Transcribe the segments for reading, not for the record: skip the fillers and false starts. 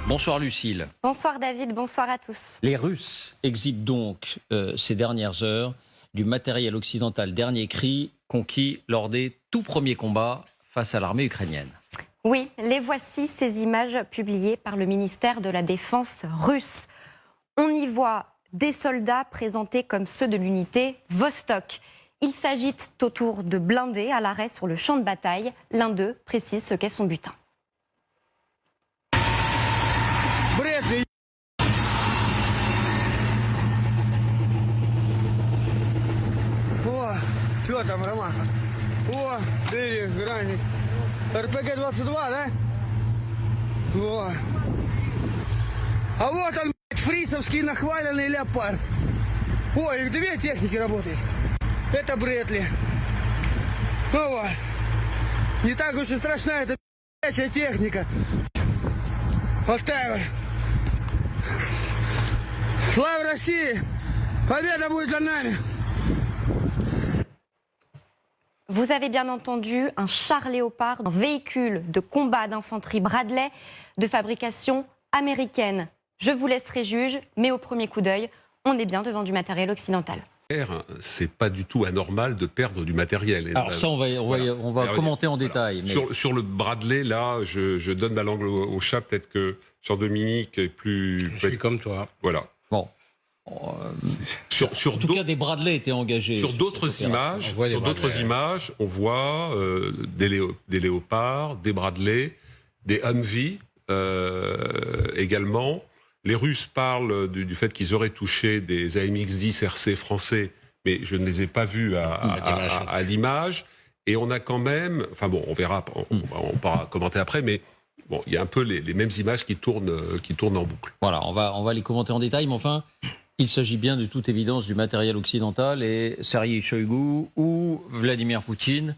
Bonsoir Lucille. Bonsoir David, bonsoir à tous. Les Russes exhibent donc ces dernières heures du matériel occidental dernier cri conquis lors des tout premiers combats face à l'armée ukrainienne. Oui, les voici, ces images publiées par le ministère de la Défense russe. On y voit des soldats présentés comme ceux de l'unité Vostok. Ils s'agitent autour de blindés à l'arrêt sur le champ de bataille. L'un d'eux précise ce qu'est son butin. Что там, Роман? О, ты граник. РПГ-22, да? О. А вот он, фрисовский нахваленный леопард. О, их две техники работают. Это Брэдли. Ну вот. Не так уж и страшна эта техника. Вот так вот. Слава России! Победа будет за нами! Vous avez bien entendu un char Léopard, un véhicule de combat d'infanterie Bradley de fabrication américaine. Je vous laisserai juge, mais au premier coup d'œil, on est bien devant du matériel occidental. C'est pas du tout anormal de perdre du matériel. Alors ça, on va commenter en détail. Mais... Sur le Bradley, là, je donne ma langue au chat. Peut-être que Jean-Dominique est plus... Je suis comme toi. Voilà. Bon. En tout cas, des Bradley étaient engagés. Sur d'autres images, on voit des léopards, des Bradley, des Humvee également. Les Russes parlent du fait qu'ils auraient touché des AMX-10 RC français, mais je ne les ai pas vus à l'image. Et on a quand même, enfin bon, on verra, on pourra commenter après, mais bon, il y a un peu les mêmes images qui tournent en boucle. Voilà, on va les commenter en détail, mais enfin, il s'agit bien de toute évidence du matériel occidental et Sergei Shoigu ou Vladimir Poutine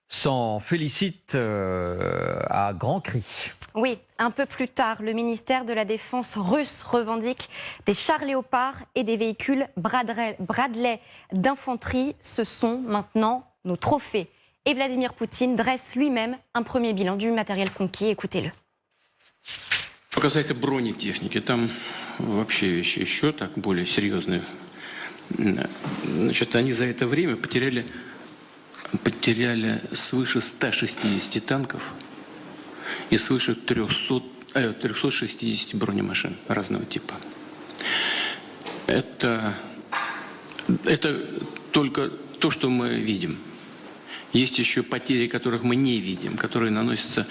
s'en félicitent à grands cris. Oui, un peu plus tard, le ministère de la Défense russe revendique des chars Léopard et des véhicules Bradley d'infanterie. Ce sont maintenant nos trophées. Et Vladimir Poutine dresse lui-même un premier bilan du matériel conquis. Écoutez-le. Что касается бронетехники, там вообще вещи еще так более серьезные. Значит, они за это время потеряли свыше 160 танков и свыше 360 бронемашин разного типа. Это только то, что мы видим. Есть еще потери, которых мы не видим, которые наносятся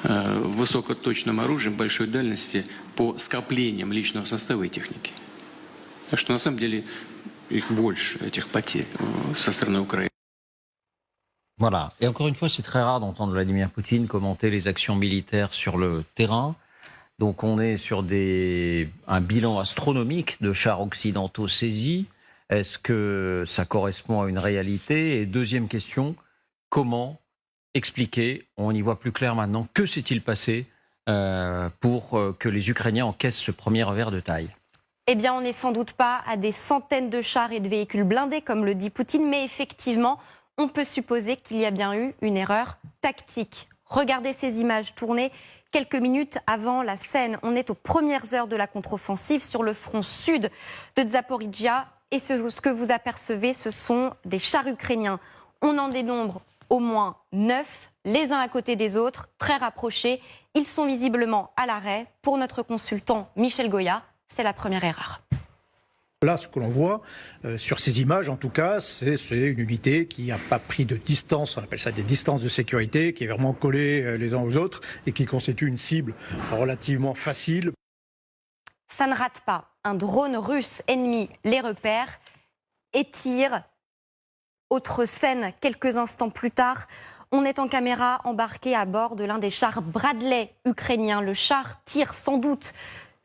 высокоточным оружием большой дальности по скоплениям личного состава и техники. Так что на самом деле их больше, этих потерь со stороны Украины. Voilà. Et encore une fois, c'est très rare d'entendre Vladimir Poutine commenter les actions militaires sur le terrain. Donc on est sur un bilan astronomique de chars occidentaux saisis. Est-ce que ça correspond à une réalité? Et deuxième question, comment expliquer, on y voit plus clair maintenant, que s'est-il passé pour que les Ukrainiens encaissent ce premier revers de taille? Eh bien, on n'est sans doute pas à des centaines de chars et de véhicules blindés, comme le dit Poutine, mais effectivement, on peut supposer qu'il y a bien eu une erreur tactique. Regardez ces images tournées quelques minutes avant la scène. On est aux premières heures de la contre-offensive sur le front sud de Zaporizhzhia. Et ce que vous apercevez, ce sont des chars ukrainiens. On en dénombre au moins 9, les uns à côté des autres, très rapprochés. Ils sont visiblement à l'arrêt. Pour notre consultant Michel Goya, c'est la première erreur. Là, ce que l'on voit sur ces images, en tout cas, c'est une unité qui n'a pas pris de distance, on appelle ça des distances de sécurité, qui est vraiment collée les uns aux autres et qui constitue une cible relativement facile. Ça ne rate pas. Un drone russe ennemi les repère et tire. Autre scène, quelques instants plus tard, on est en caméra embarqué à bord de l'un des chars Bradley ukrainiens. Le char tire sans doute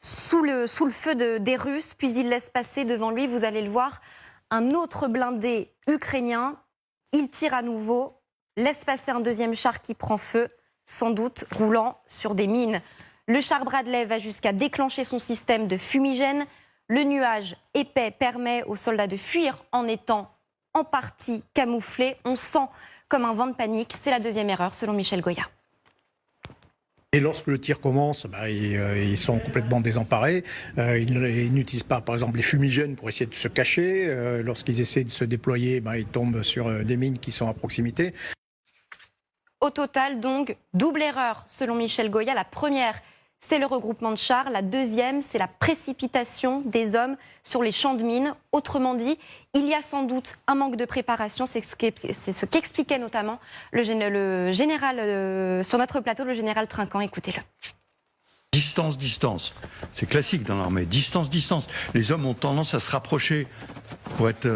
sous le feu des Russes, puis il laisse passer devant lui, vous allez le voir, un autre blindé ukrainien. Il tire à nouveau, laisse passer un deuxième char qui prend feu, sans doute roulant sur des mines. Le char Bradley va jusqu'à déclencher son système de fumigène. Le nuage épais permet aux soldats de fuir en étant en partie camouflés. On sent comme un vent de panique. C'est la deuxième erreur selon Michel Goya. Et lorsque le tir commence, ils sont complètement désemparés. Ils n'utilisent pas, par exemple, les fumigènes pour essayer de se cacher. Lorsqu'ils essaient de se déployer, ils tombent sur des mines qui sont à proximité. Au total, donc, double erreur, selon Michel Goya. La première, c'est le regroupement de chars. La deuxième, c'est la précipitation des hommes sur les champs de mines. Autrement dit, il y a sans doute un manque de préparation. C'est ce qu'expliquait notamment le général sur notre plateau, le général Trinquant. Écoutez-le. Distance, distance. C'est classique dans l'armée. Distance, distance. Les hommes ont tendance à se rapprocher pour être.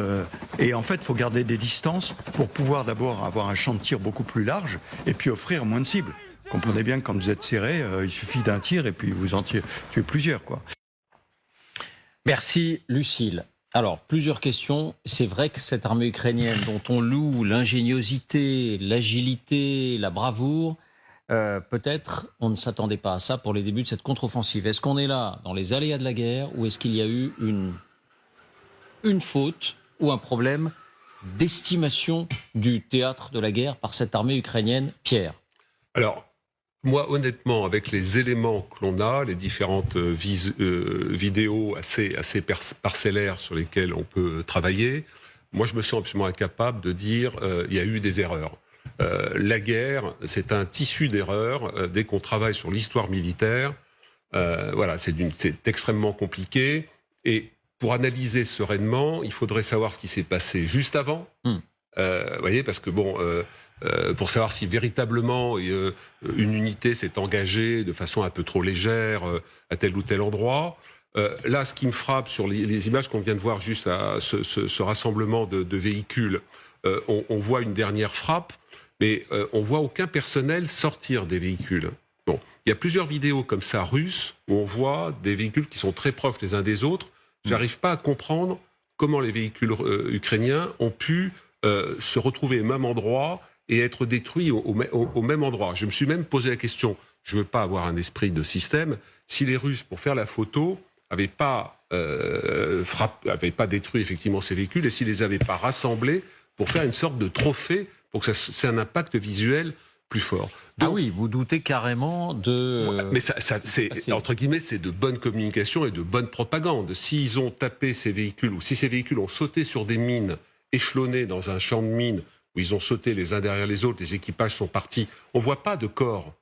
Et en fait, il faut garder des distances pour pouvoir d'abord avoir un champ de tir beaucoup plus large et puis offrir moins de cibles. Comprenez bien que quand vous êtes serré, il suffit d'un tir et puis vous en tuez plusieurs, quoi. Merci Lucille. Alors, plusieurs questions. C'est vrai que cette armée ukrainienne dont on loue l'ingéniosité, l'agilité, la bravoure, peut-être on ne s'attendait pas à ça pour les débuts de cette contre-offensive. Est-ce qu'on est là dans les aléas de la guerre ou est-ce qu'il y a eu une faute ou un problème d'estimation du théâtre de la guerre par cette armée ukrainienne, Pierre? Alors, moi, honnêtement, avec les éléments que l'on a, les différentes vidéos assez parcellaires sur lesquelles on peut travailler, moi, je me sens absolument incapable de dire il y a eu des erreurs. La guerre, c'est un tissu d'erreurs. Dès qu'on travaille sur l'histoire militaire, voilà, c'est extrêmement compliqué. Et pour analyser sereinement, il faudrait savoir ce qui s'est passé juste avant. Vous voyez, parce que bon... pour savoir si véritablement une unité s'est engagée de façon un peu trop légère à tel ou tel endroit. Là, ce qui me frappe sur les images qu'on vient de voir juste à ce rassemblement de véhicules, on voit une dernière frappe, mais on voit aucun personnel sortir des véhicules. Bon, il y a plusieurs vidéos comme ça russes où on voit des véhicules qui sont très proches les uns des autres. J'arrive pas à comprendre comment les véhicules ukrainiens ont pu se retrouver au même endroit et être détruits au même endroit. Je me suis même posé la question, je ne veux pas avoir un esprit de système, si les Russes, pour faire la photo, n'avaient pas détruit effectivement ces véhicules et s'ils ne les avaient pas rassemblés pour faire une sorte de trophée, pour que c'est un impact visuel plus fort. Donc, ah oui, vous doutez carrément de... Voilà, mais c'est entre guillemets, c'est de bonne communication et de bonne propagande. S'ils ont tapé ces véhicules, ou si ces véhicules ont sauté sur des mines échelonnées dans un champ de mines, où ils ont sauté les uns derrière les autres, les équipages sont partis. On ne voit pas de corps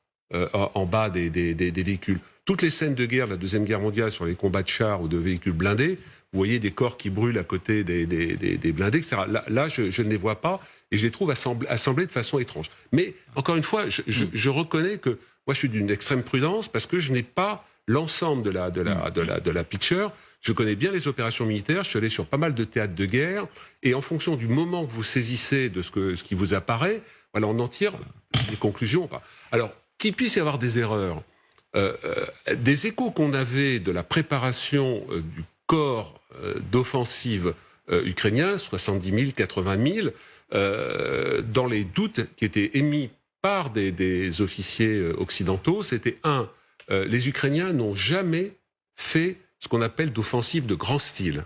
en bas des véhicules. Toutes les scènes de guerre de la Deuxième Guerre mondiale sur les combats de chars ou de véhicules blindés, vous voyez des corps qui brûlent à côté des blindés, etc. Là je ne les vois pas et je les trouve assemblés de façon étrange. Mais encore une fois, je reconnais que moi je suis d'une extrême prudence parce que je n'ai pas l'ensemble de la picture. Je connais bien les opérations militaires, je suis allé sur pas mal de théâtres de guerre, et en fonction du moment que vous saisissez de ce qui vous apparaît, voilà, on en tire des conclusions. Alors, qu'il puisse y avoir des erreurs, des échos qu'on avait de la préparation du corps d'offensive ukrainien, 70 000, 80 000, dans les doutes qui étaient émis par des officiers occidentaux, c'était les Ukrainiens n'ont jamais fait ce qu'on appelle d'offensive de grand style.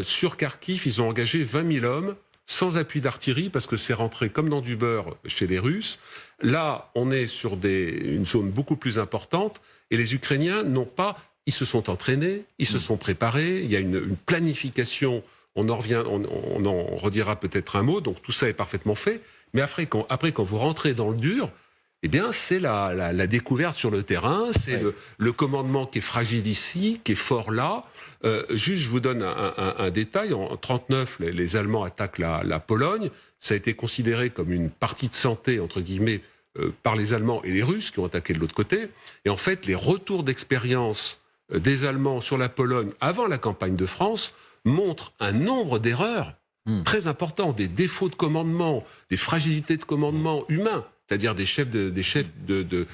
Sur Kharkiv, ils ont engagé 20 000 hommes sans appui d'artillerie parce que c'est rentré comme dans du beurre chez les Russes. Là, on est sur une zone beaucoup plus importante et les Ukrainiens n'ont pas... Ils se sont entraînés, ils se sont préparés, il y a une planification, on en redira peut-être un mot, donc tout ça est parfaitement fait. Mais après, quand vous rentrez dans le dur, eh bien, c'est la découverte sur le terrain, c'est le commandement qui est fragile ici, qui est fort là. Juste, je vous donne un détail. En 1939, les Allemands attaquent la Pologne. Ça a été considéré comme une partie de santé, entre guillemets, par les Allemands et les Russes qui ont attaqué de l'autre côté. Et en fait, les retours d'expérience des Allemands sur la Pologne avant la campagne de France montrent un nombre d'erreurs très importants, des défauts de commandement, des fragilités de commandement humain. C'est-à-dire des chefs de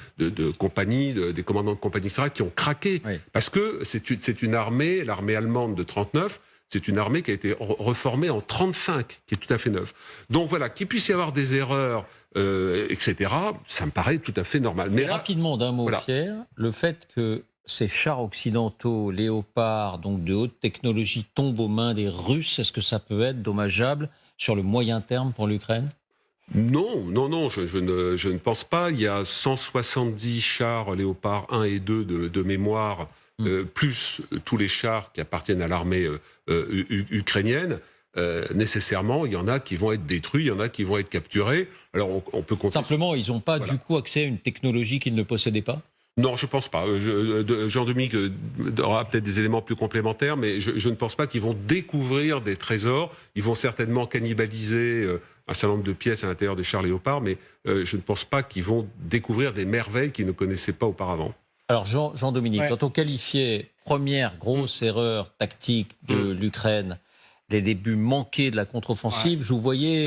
compagnie, des commandants de compagnie, etc., qui ont craqué. Oui. Parce que c'est une armée, l'armée allemande de 1939, c'est une armée qui a été reformée en 1935, qui est tout à fait neuve. Donc voilà, qu'il puisse y avoir des erreurs, etc., ça me paraît tout à fait normal. Mais rapidement, d'un mot, voilà. Pierre, le fait que ces chars occidentaux, Léopard, donc de haute technologie, tombent aux mains des Russes, est-ce que ça peut être dommageable sur le moyen terme pour l'Ukraine ? Non, je ne pense pas. Il y a 170 chars Léopard 1 et 2 de mémoire, plus tous les chars qui appartiennent à l'armée ukrainienne. Nécessairement, il y en a qui vont être détruits, il y en a qui vont être capturés. Alors, on peut compter. Simplement, ils n'ont pas Voilà. du coup accès à une technologie qu'ils ne possédaient pas? Non, je pense pas. Jean-Dominique aura peut-être des éléments plus complémentaires, mais je ne pense pas qu'ils vont découvrir des trésors. Ils vont certainement cannibaliser un certain nombre de pièces à l'intérieur des chars Léopard, mais je ne pense pas qu'ils vont découvrir des merveilles qu'ils ne connaissaient pas auparavant. Alors Jean-Dominique, quand on qualifiait première grosse erreur tactique de l'Ukraine, les débuts manqués de la contre-offensive, je vous voyais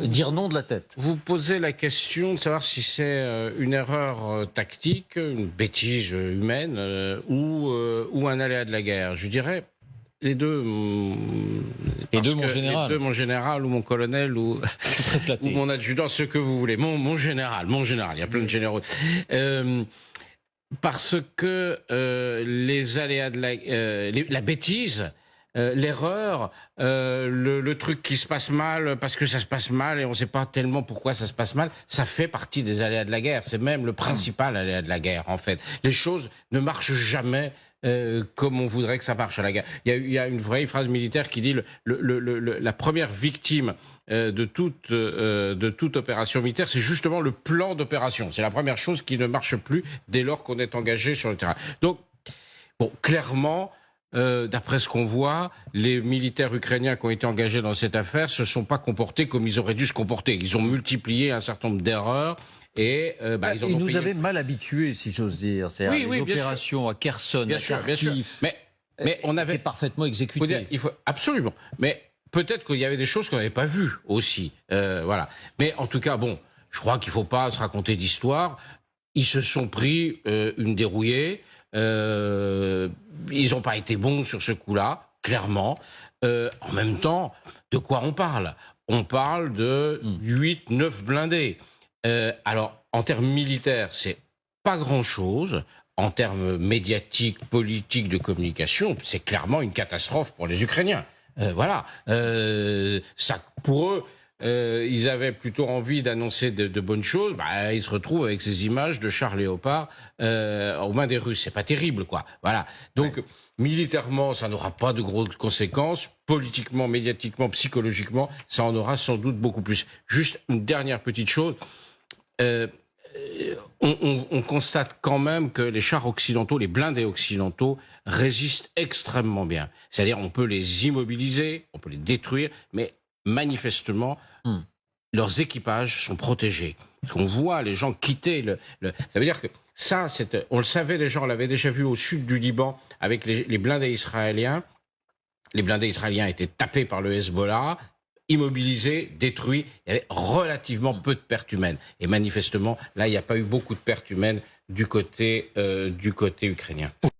dire non de la tête. Vous posez la question de savoir si c'est une erreur tactique, une bêtise humaine ou un aléa de la guerre. Je dirais les deux. Les deux, mon général. Les deux, mon général ou mon colonel ou, Très flatté. ou mon adjudant, ce que vous voulez. Mon général. Il y a plein de généraux. Parce que les aléas de la bêtise, l'erreur, le truc qui se passe mal parce que ça se passe mal et on ne sait pas tellement pourquoi ça se passe mal, ça fait partie des aléas de la guerre. C'est même le principal aléa de la guerre, en fait. Les choses ne marchent jamais comme on voudrait que ça marche à la guerre. Il y a une vraie phrase militaire qui dit la première victime de toute opération militaire, c'est justement le plan d'opération. C'est la première chose qui ne marche plus dès lors qu'on est engagé sur le terrain. Donc, bon, clairement, d'après ce qu'on voit, les militaires ukrainiens qui ont été engagés dans cette affaire se sont pas comportés comme ils auraient dû se comporter. Ils ont multiplié un certain nombre d'erreurs. Et ils nous avaient mal habitués, si j'ose dire. C'est-à-dire les opérations à Kherson, à Kharkiv, mais on avait parfaitement exécuté. Absolument. Mais peut-être qu'il y avait des choses qu'on n'avait pas vues aussi. Voilà. Mais en tout cas, bon, je crois qu'il ne faut pas se raconter d'histoire. Ils se sont pris une dérouillée. Ils n'ont pas été bons sur ce coup-là, clairement. En même temps, de quoi on parle? On parle de 8-9 blindés. Alors, en termes militaires, c'est pas grand-chose. En termes médiatiques, politiques, de communication, c'est clairement une catastrophe pour les Ukrainiens. Voilà. Ça, pour eux, ils avaient plutôt envie d'annoncer de bonnes choses. Ils se retrouvent avec ces images de chars Léopard aux mains des Russes. C'est pas terrible, quoi. Voilà. Donc, militairement, ça n'aura pas de grosses conséquences. Politiquement, médiatiquement, psychologiquement, ça en aura sans doute beaucoup plus. Juste une dernière petite chose. On constate quand même que les chars occidentaux, les blindés occidentaux, résistent extrêmement bien. C'est-à-dire, on peut les immobiliser, on peut les détruire, mais manifestement, leurs équipages sont protégés. Parce qu'on voit les gens quitter ça veut dire que ça, on le savait déjà, on l'avait déjà vu au sud du Liban avec les blindés israéliens. Les blindés israéliens étaient tapés par le Hezbollah, immobilisés, détruits. Il y avait relativement peu de pertes humaines. Et manifestement, là, il n'y a pas eu beaucoup de pertes humaines du côté ukrainien.